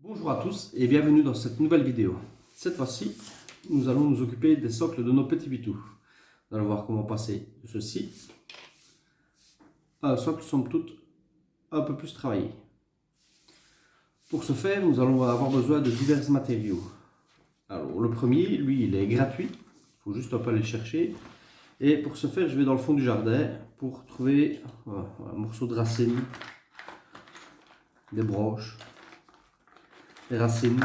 Bonjour à tous et bienvenue dans cette nouvelle vidéo. Cette fois-ci, nous allons nous occuper des socles de nos petits bitous. Nous allons voir comment passer de ceci à un socle somme toute un peu plus travaillé. Pour ce faire, nous allons avoir besoin de divers matériaux. Alors le premier, lui, il est gratuit, il faut juste un peu aller le chercher. Et pour ce faire, je vais dans le fond du jardin pour trouver un morceau de racine, des branches, des racines,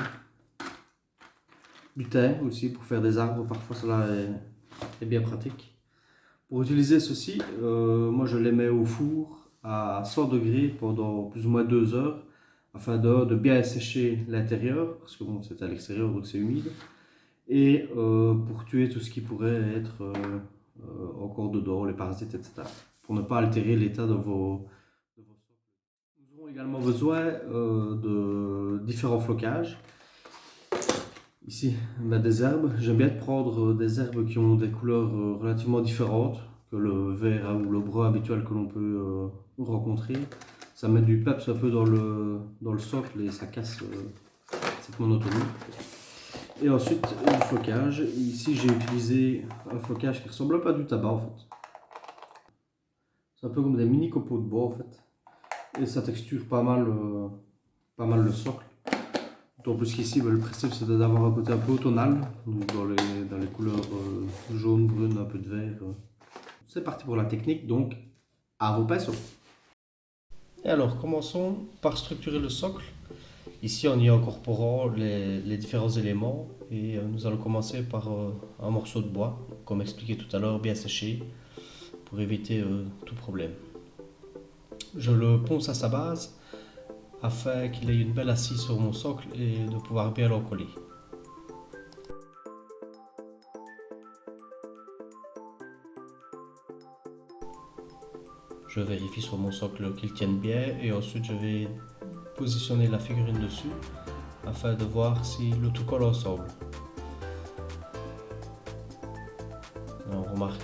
du thym aussi pour faire des arbres, parfois cela est bien pratique. Pour utiliser ceci, moi je les mets au four à 100 degrés pendant plus ou moins 2 heures afin de bien sécher l'intérieur parce que bon, c'est à l'extérieur donc c'est humide et pour tuer tout ce qui pourrait être encore dedans, les parasites, etc. Pour ne pas altérer l'état de vos sols. Nous aurons également besoin de différents flocages. Ici, des herbes. J'aime bien prendre des herbes qui ont des couleurs relativement différentes que le vert ou le brun habituel que l'on peut rencontrer. Ça met du peps un peu dans le socle et ça casse cette monotonie. Et ensuite, le flocage. Ici, j'ai utilisé un flocage qui ressemble pas à du tabac en fait. C'est un peu comme des mini copeaux de bois en fait. Et ça texture pas mal le socle. En plus qu'ici, le principe c'est d'avoir un côté un peu automnal, donc dans les couleurs jaune, brune, un peu de vert. C'est parti pour la technique, donc à vos pinceaux. Et alors, commençons par structurer le socle. Ici, en y incorporant les différents éléments, et nous allons commencer par un morceau de bois, comme expliqué tout à l'heure, bien séché, pour éviter tout problème. Je le ponce à sa base, afin qu'il ait une belle assise sur mon socle et de pouvoir bien l'encoller. Je vérifie sur mon socle qu'il tienne bien et ensuite je vais positionner la figurine dessus afin de voir si le tout colle ensemble. On remarque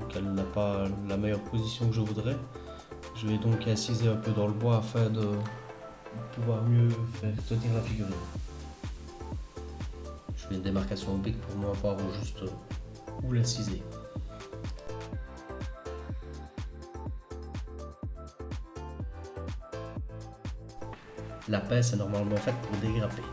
qu'elle n'a pas la meilleure position que je voudrais. Je vais donc inciser un peu dans le bois afin de pouvoir mieux faire tenir la figurine. Je fais une démarcation au bic pour moi voir juste où l'inciser. La pince est normalement faite pour dégrapper.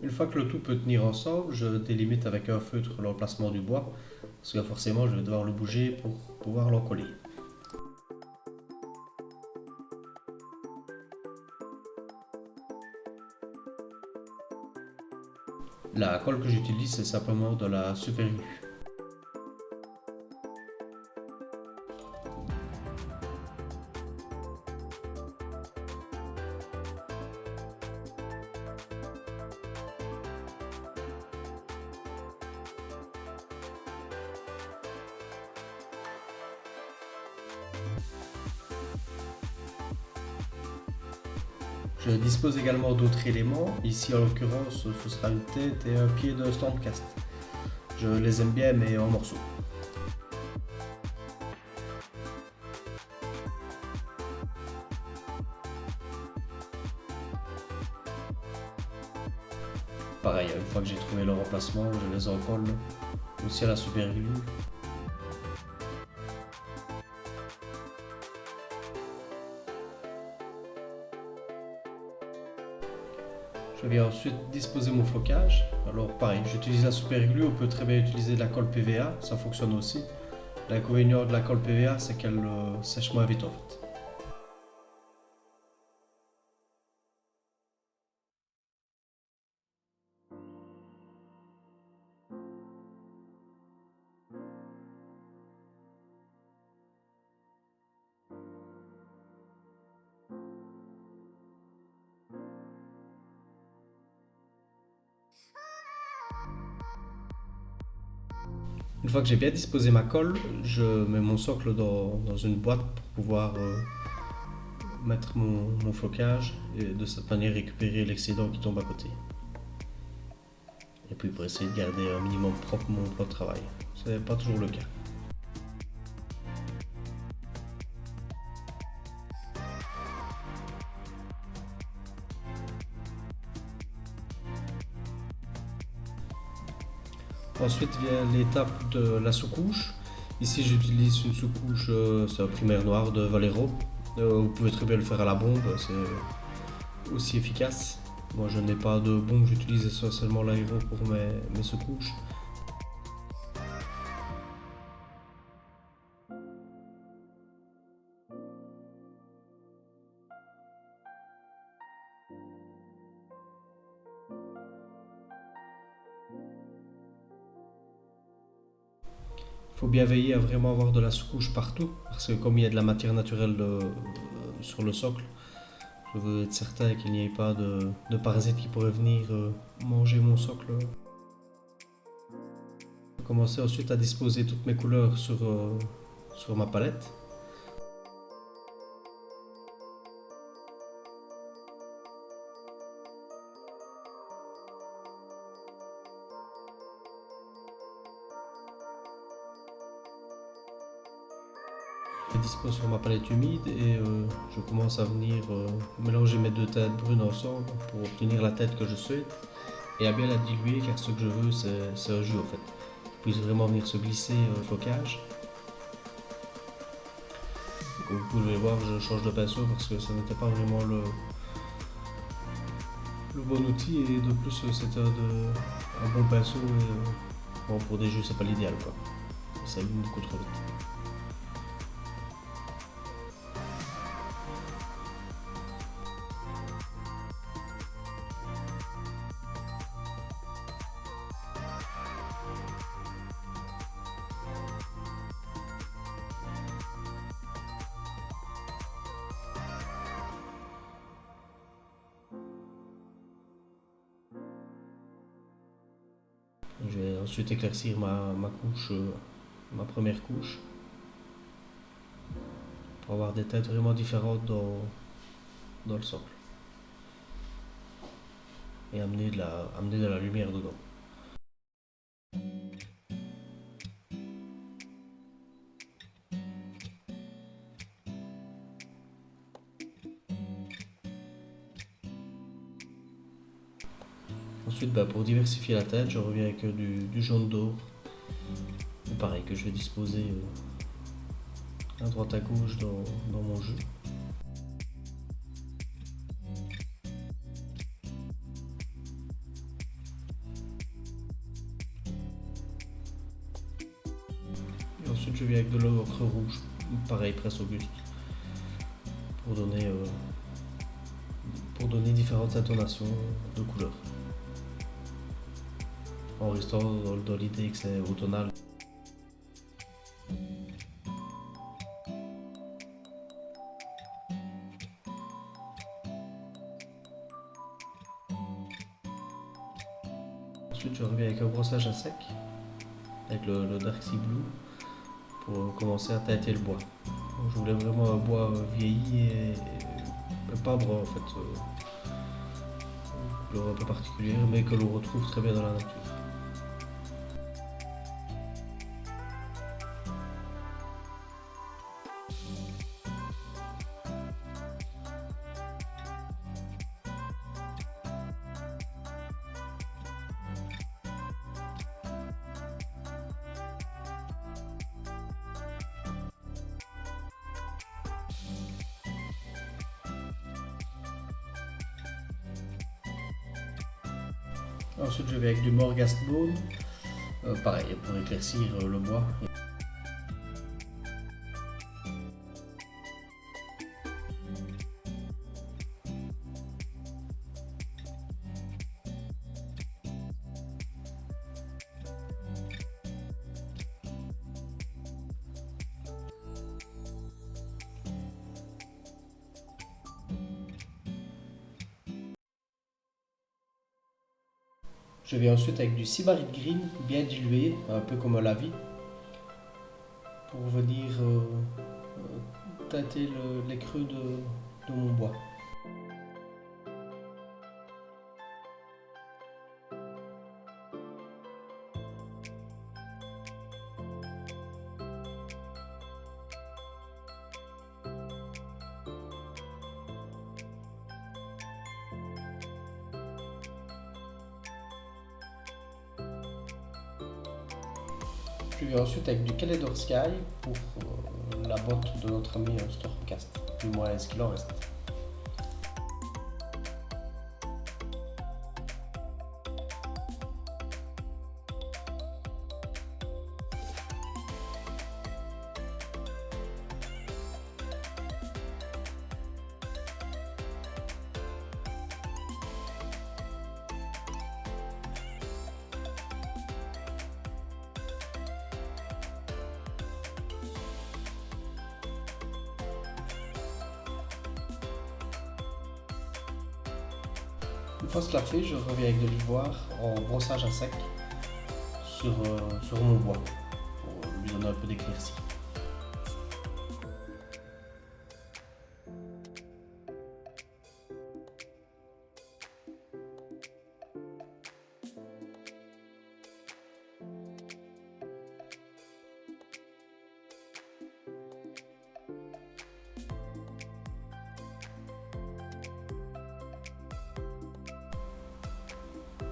Une fois que le tout peut tenir ensemble, je délimite avec un feutre l'emplacement du bois, parce que forcément je vais devoir le bouger pour pouvoir l'encoller. La colle que j'utilise, c'est simplement de la super glue. Je dispose également d'autres éléments. Ici, en l'occurrence, ce sera une tête et un pied de Stormcast. Je les aime bien, mais en morceaux. Pareil, une fois que j'ai trouvé leur emplacement, je les encolle aussi à la super glue. Je viens ensuite disposer mon flocage. Alors pareil, j'utilise la super glue, on peut très bien utiliser de la colle PVA, ça fonctionne aussi. L'inconvénient de la colle PVA, c'est qu'elle sèche moins vite en fait. Une fois que j'ai bien disposé ma colle, je mets mon socle dans une boîte pour pouvoir mettre mon flocage et de cette manière récupérer l'excédent qui tombe à côté. Et puis pour essayer de garder un minimum propre mon plan de travail. Ce n'est pas toujours le cas. Ensuite vient l'étape de la sous-couche. Ici j'utilise une sous-couche, c'est un primaire noir de Valero. Vous pouvez très bien le faire à la bombe, c'est aussi efficace. Moi je n'ai pas de bombe, j'utilise essentiellement l'aéro pour mes sous-couches. Il faut bien veiller à vraiment avoir de la sous-couche partout, parce que comme il y a de la matière naturelle sur le socle, je veux être certain qu'il n'y ait pas de parasites qui pourraient venir manger mon socle. Je vais commencer ensuite à disposer toutes mes couleurs sur ma palette. Je dispose sur ma palette humide et je commence à venir mélanger mes deux têtes brunes ensemble pour obtenir la tête que je souhaite et à bien la diluer car ce que je veux c'est un jus en fait qui puisse vraiment venir se glisser au flocage. Comme vous pouvez le voir, je change de pinceau parce que ça n'était pas vraiment le bon outil et de plus c'était un bon pinceau et bon, pour des jeux c'est pas l'idéal quoi, ça abîme beaucoup trop vite. Je vais ensuite éclaircir ma couche, ma première couche, pour avoir des teintes vraiment différentes dans le socle et amener de la lumière dedans. Ensuite, pour diversifier la teinte, je reviens avec du jaune d'or, pareil que je vais disposer à droite à gauche dans mon jeu. Et ensuite, je viens avec de l'ocre rouge, pareil, presse auguste, pour donner différentes intonations de couleurs. En restant dans l'idée que c'est automnal. Ensuite, je reviens avec un brossage à sec, avec le Dark Sea Blue, pour commencer à teinter le bois. Donc, je voulais vraiment un bois vieilli et pas brun en fait, couleur un peu particulière, mais que l'on retrouve très bien dans la nature. Ensuite, je vais avec du Morghast Bone, pareil pour éclaircir le bois. Je vais ensuite avec du Sybarite Green bien dilué, un peu comme un lavis, pour venir tâter les creux de mon bois. Je vais ensuite avec du Calendar Sky pour la botte de notre ami Stormcast, du moins ce qu'il en reste. Une fois cela fait, je reviens avec de l'ivoire en brossage à sec sur mon bois pour lui donner un peu d'éclaircie.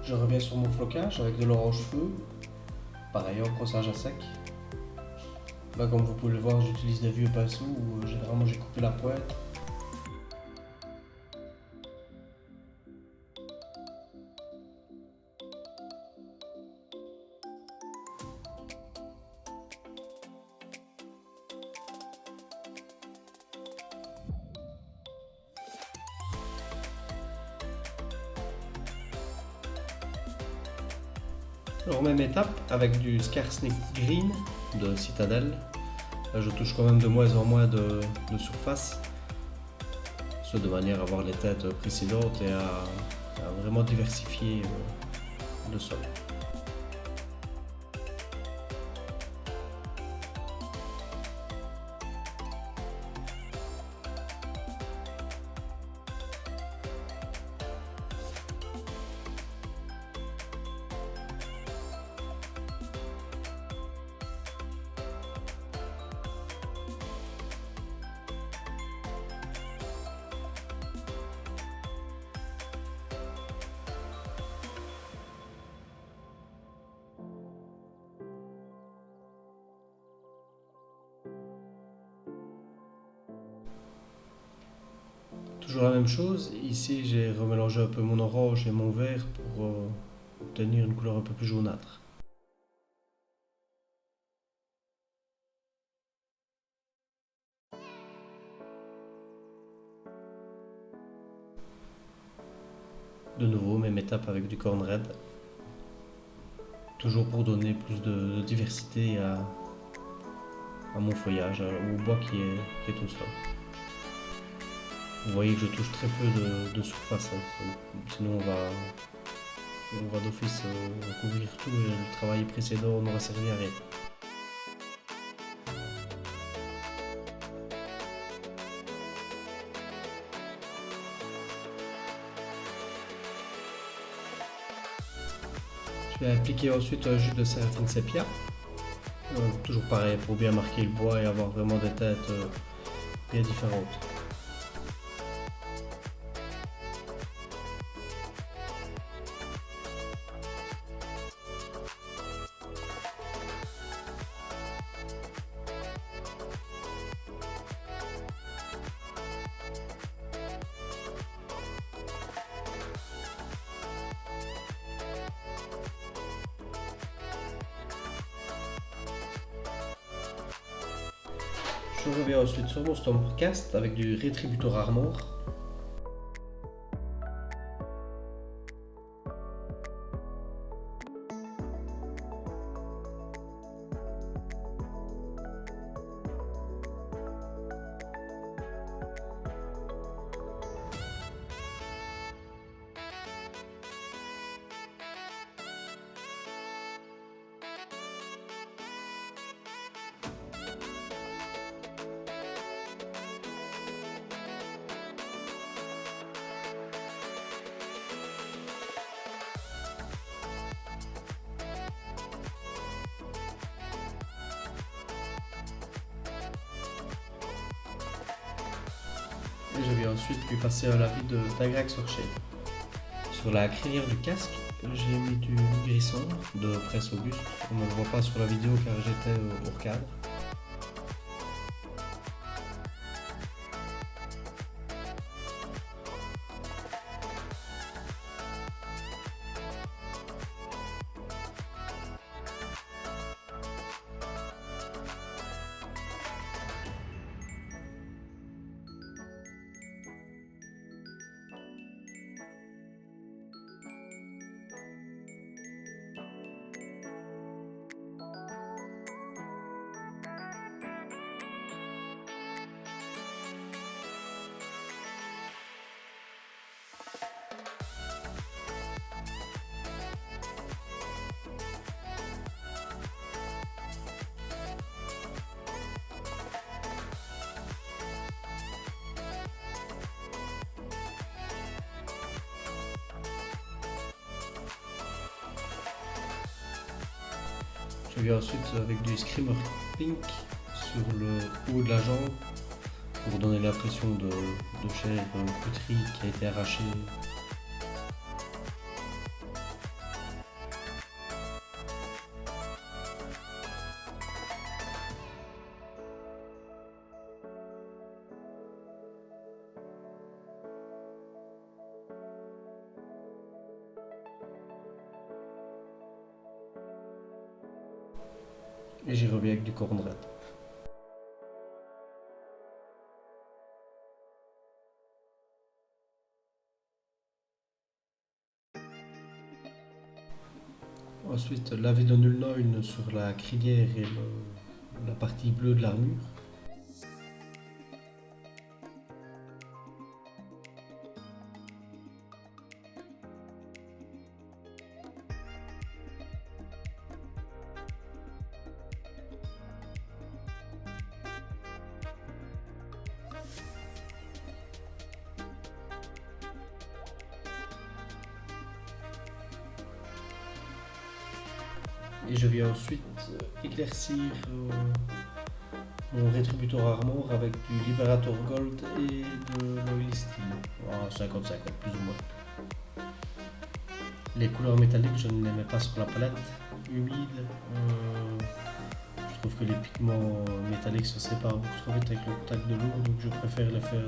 Je reviens sur mon flocage avec de l'orange feu, pareil en brossage à sec. Là, comme vous pouvez le voir, j'utilise des vieux pinceaux où généralement j'ai coupé la pointe. Alors même étape avec du Scarsnick Green de Citadel. Là je touche quand même de moins en moins de surface, ce de manière à avoir les têtes précédentes et à vraiment diversifier le sol. Toujours la même chose, ici j'ai remélangé un peu mon orange et mon vert pour obtenir une couleur un peu plus jaunâtre. De nouveau, même étape avec du corn red, toujours pour donner plus de diversité à mon feuillage, au bois qui est au sol. Vous voyez que je touche très peu de surface, hein. Sinon on va d'office couvrir tout et le travail précédent n'aura servi à rien. Je vais appliquer ensuite un jus de Seraphine Sepia, toujours pareil pour bien marquer le bois et avoir vraiment des têtes bien différentes. Je reviens ensuite sur mon Stormcast avec du Retributor Armor. Et je vais ensuite lui passer un lavis d'Agrax Orchid. Sur la crinière du casque, j'ai mis du gris sombre de Presse Auguste. On ne le voit pas sur la vidéo car j'étais hors cadre. Je viens ensuite avec du Screamer Pink sur le haut de la jambe pour donner l'impression de chair poterie qui a été arrachée. Et j'y reviens avec du cornred. Ensuite, laver de Null9 sur la crinière et la partie bleue de l'armure. Et je viens ensuite éclaircir mon rétributeur armor avec du Liberator Gold et de l'Oily Steel. 50-50 plus ou moins. Les couleurs métalliques, je ne les mets pas sur la palette humide. Je trouve que les pigments métalliques se séparent beaucoup trop vite avec le contact de l'eau, donc je préfère les faire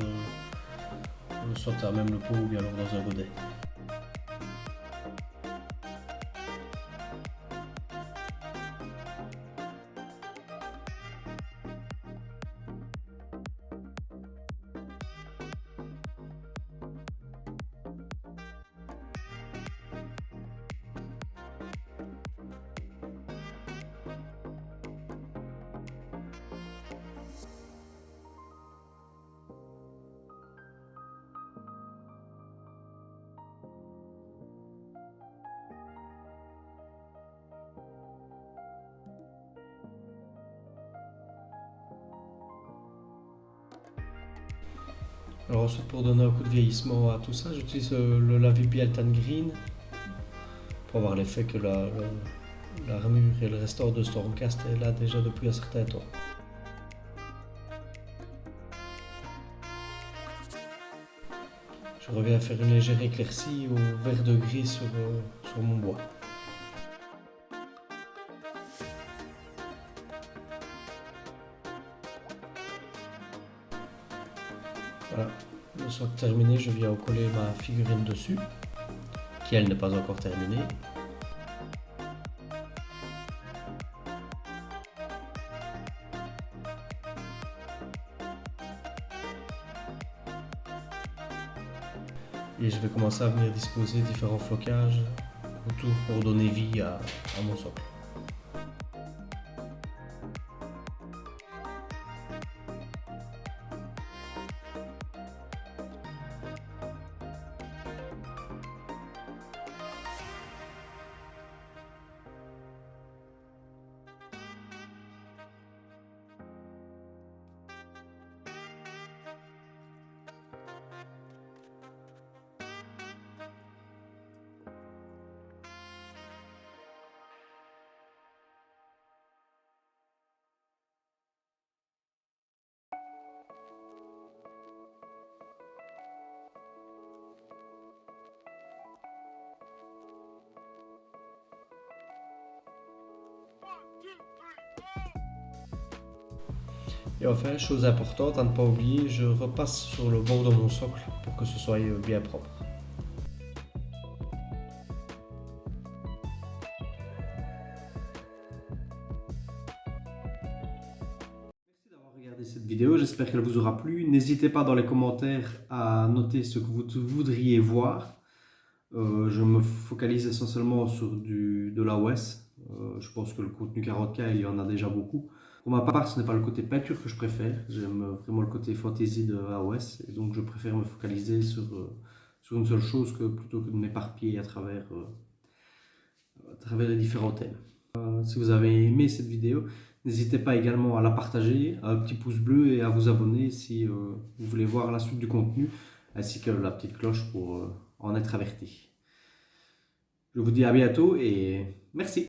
soit à même le pot ou bien alors dans un godet. Alors ensuite, pour donner un coup de vieillissement à tout ça, j'utilise le Lavibi Altan Green pour avoir l'effet que l'armure et le restore de Stormcast est là déjà depuis un certain temps. Je reviens à faire une légère éclaircie au vert de gris sur mon bois. Voilà, une fois terminé, je viens coller ma figurine dessus, qui elle n'est pas encore terminée. Et je vais commencer à venir disposer différents flocages autour pour donner vie à mon socle. Et enfin, chose importante à ne pas oublier, je repasse sur le bord de mon socle pour que ce soit bien propre. Merci d'avoir regardé cette vidéo, j'espère qu'elle vous aura plu. N'hésitez pas dans les commentaires à noter ce que vous voudriez voir. Je me focalise essentiellement sur de l'AOS. Je pense que le contenu 40K, il y en a déjà beaucoup. Pour ma part, ce n'est pas le côté peinture que je préfère. J'aime vraiment le côté fantasy de AOS. Et donc, je préfère me focaliser sur une seule chose plutôt que de m'éparpiller à travers les différents thèmes. Si vous avez aimé cette vidéo, n'hésitez pas également à la partager, un petit pouce bleu et à vous abonner si vous voulez voir la suite du contenu, ainsi que la petite cloche pour en être averti. Je vous dis à bientôt et merci.